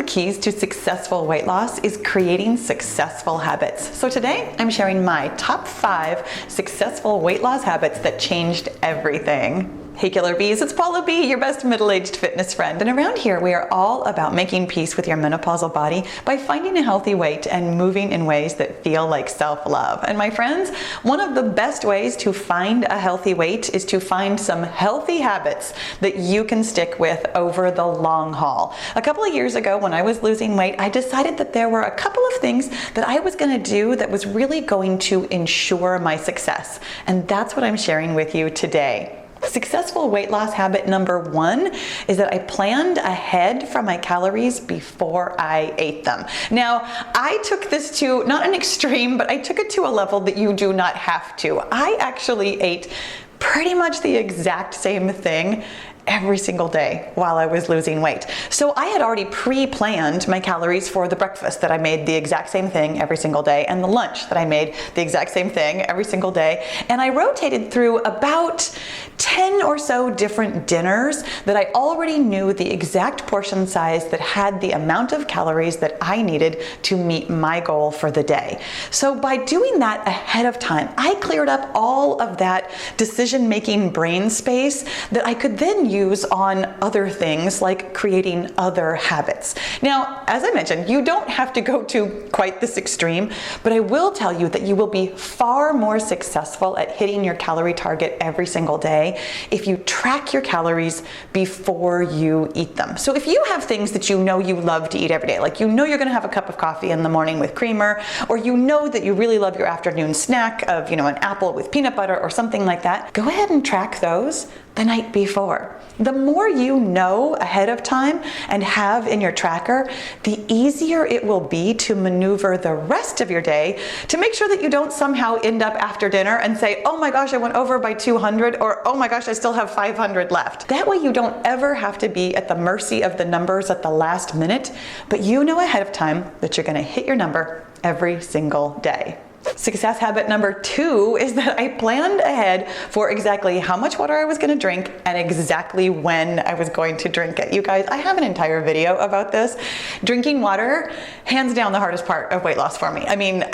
the keys to successful weight loss is creating successful habits. So today I'm sharing my top 5 successful weight loss habits that changed everything. Hey Killer Bees, it's Pahla B, your best middle-aged fitness friend. And around here, we are all about making peace with your menopausal body by finding a healthy weight and moving in ways that feel like self-love. And my friends, one of the best ways to find a healthy weight is to find some healthy habits that you can stick with over the long haul. A couple of years ago, when I was losing weight, I decided that there were a couple of things that I was gonna do that was really going to ensure my success. And that's what I'm sharing with you today. Successful weight loss habit number 1 is that I planned ahead for my calories before I ate them. Now, I took this to not an extreme, but I took it to a level that you do not have to. I actually ate pretty much the exact same thing every single day while I was losing weight. So I had already pre-planned my calories for the breakfast that I made the exact same thing every single day, and the lunch that I made the exact same thing every single day. And I rotated through about 10 or so different dinners that I already knew the exact portion size that had the amount of calories that I needed to meet my goal for the day. So by doing that ahead of time, I cleared up all of that decision-making brain space that I could then use on other things like creating other habits. Now, as I mentioned, you don't have to go to quite this extreme, but I will tell you that you will be far more successful at hitting your calorie target every single day if you track your calories before you eat them. So if you have things that you know you love to eat every day, like you know you're gonna have a cup of coffee in the morning with creamer, or you know that you really love your afternoon snack of, an apple with peanut butter or something like that, go ahead and track those the night before. The more you know ahead of time and have in your tracker, the easier it will be to maneuver the rest of your day to make sure that you don't somehow end up after dinner and say, oh my gosh, I went over by 200, or oh my gosh, I still have 500 left. That way you don't ever have to be at the mercy of the numbers at the last minute, but you know ahead of time that you're gonna hit your number every single day. Success habit number 2 is that I planned ahead for exactly how much water I was going to drink and exactly when I was going to drink it. You guys, I have an entire video about this. Drinking water, hands down the hardest part of weight loss for me. I mean,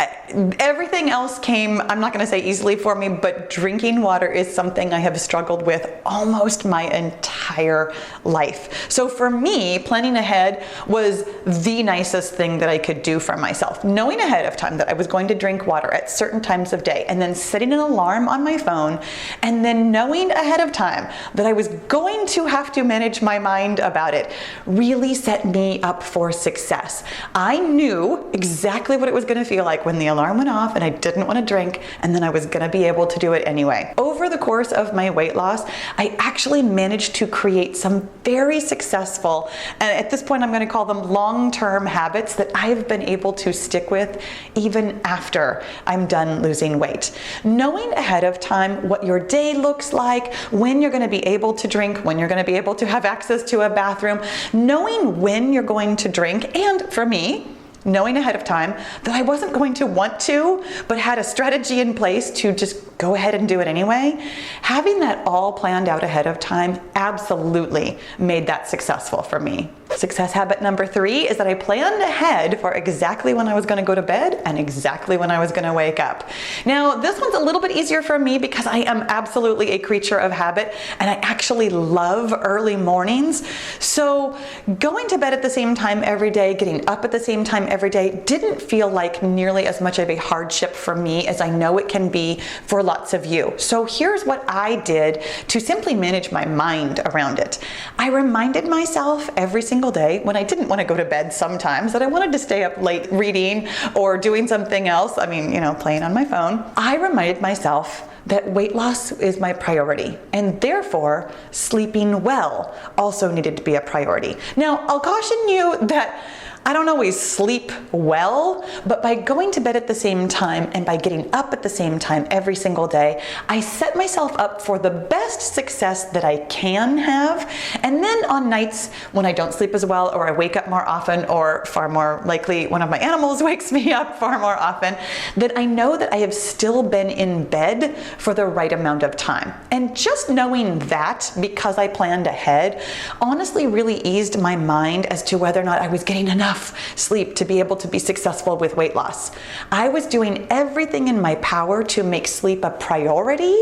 everything else came, I'm not going to say easily for me, but drinking water is something I have struggled with almost my entire life. So for me, planning ahead was the nicest thing that I could do for myself. Knowing ahead of time that I was going to drink water at certain times of day, and then setting an alarm on my phone, and then knowing ahead of time that I was going to have to manage my mind about it really set me up for success. I knew exactly what it was going to feel like when the alarm went off and I didn't want to drink, and then I was going to be able to do it anyway. Over the course of my weight loss, I actually managed to create some very successful, and at this point I'm going to call them long-term habits that I've been able to stick with even after I'm done losing weight. Knowing ahead of time what your day looks like, when you're going to be able to drink, when you're going to be able to have access to a bathroom, knowing when you're going to drink, and for me, knowing ahead of time that I wasn't going to want to, but had a strategy in place to just go ahead and do it anyway, having that all planned out ahead of time absolutely made that successful for me. Success habit number 3 is that I planned ahead for exactly when I was going to go to bed and exactly when I was going to wake up. Now, this one's a little bit easier for me because I am absolutely a creature of habit and I actually love early mornings. So going to bed at the same time every day, getting up at the same time every day didn't feel like nearly as much of a hardship for me as I know it can be for lots of you. So here's what I did to simply manage my mind around it. I reminded myself every single day when I didn't want to go to bed sometimes that I wanted to stay up late reading or doing something else, playing on my phone. I reminded myself that weight loss is my priority, and therefore sleeping well also needed to be a priority. Now, I'll caution you that I don't always sleep well, but by going to bed at the same time and by getting up at the same time every single day, I set myself up for the best success that I can have. And then on nights when I don't sleep as well, or I wake up more often, or far more likely one of my animals wakes me up far more often, that I know that I have still been in bed for the right amount of time. And just knowing that, because I planned ahead, honestly really eased my mind as to whether or not I was getting enough sleep to be able to be successful with weight loss. I was doing everything in my power to make sleep a priority,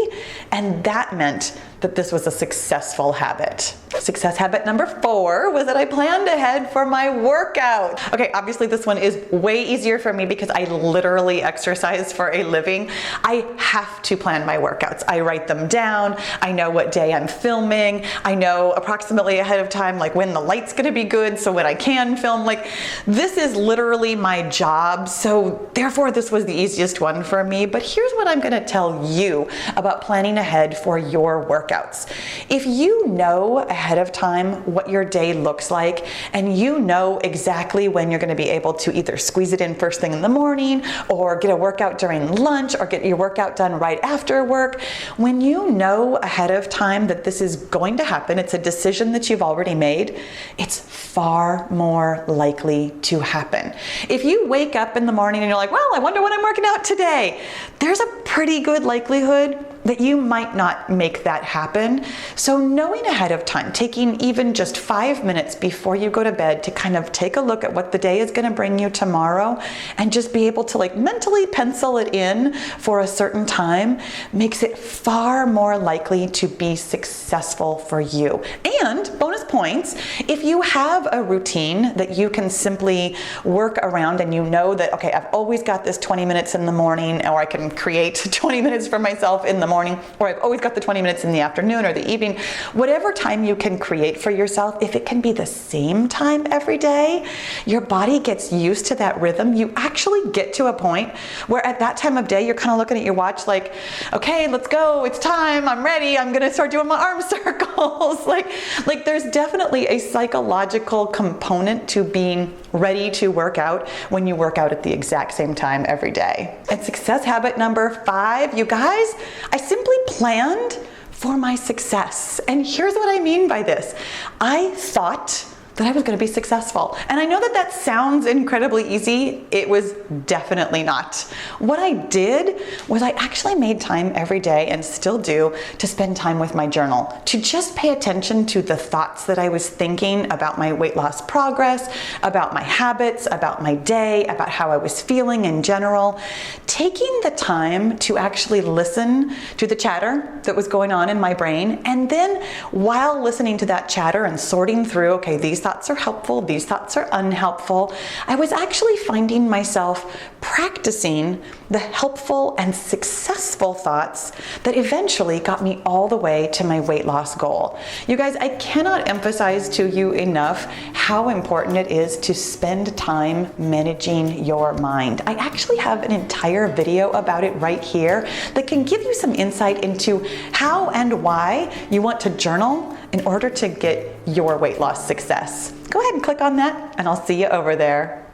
and that meant that this was a successful habit. Success habit number 4 was that I planned ahead for my workout. Okay, obviously this one is way easier for me because I literally exercise for a living. I have to plan my workouts. I write them down. I know what day I'm filming. I know approximately ahead of time, like when the light's gonna be good, so when I can film. Like, this is literally my job, so therefore this was the easiest one for me. But here's what I'm gonna tell you about planning ahead for your workouts. If you know ahead of time what your day looks like, and you know exactly when you're going to be able to either squeeze it in first thing in the morning, or get a workout during lunch, or get your workout done right after work, when you know ahead of time that this is going to happen, it's a decision that you've already made, it's far more likely to happen. If you wake up in the morning and you're like, well, I wonder when I'm working out today, there's a pretty good likelihood that you might not make that happen. So knowing ahead of time, taking even just 5 minutes before you go to bed to kind of take a look at what the day is going to bring you tomorrow, and just be able to like mentally pencil it in for a certain time, makes it far more likely to be successful for you. And bonus points, if you have a routine that you can simply work around, and you know that, okay, I've always got this 20 minutes in the morning, or I can create 20 minutes for myself in the morning, or I've always got the 20 minutes in the afternoon or the evening, whatever time you can create for yourself, if it can be the same time every day, your body gets used to that rhythm. You actually get to a point where at that time of day, you're kind of looking at your watch like, okay, let's go, it's time, I'm ready, I'm gonna start doing my arm circles. like there's definitely a psychological component to being ready to work out when you work out at the exact same time every day. And success habit number 5, you guys, I simply planned for my success. And here's what I mean by this. I thought that I was going to be successful. And I know that that sounds incredibly easy. It was definitely not. What I did was I actually made time every day, and still do, to spend time with my journal, to just pay attention to the thoughts that I was thinking about my weight loss progress, about my habits, about my day, about how I was feeling in general. Taking the time to actually listen to the chatter that was going on in my brain, and then while listening to that chatter and sorting through, okay, these thoughts are helpful, these thoughts are unhelpful, I was actually finding myself practicing the helpful and successful thoughts that eventually got me all the way to my weight loss goal. You guys, I cannot emphasize to you enough how important it is to spend time managing your mind. I actually have an entire video about it right here that can give you some insight into how and why you want to journal in order to get your weight loss success. Go ahead and click on that, and I'll see you over there.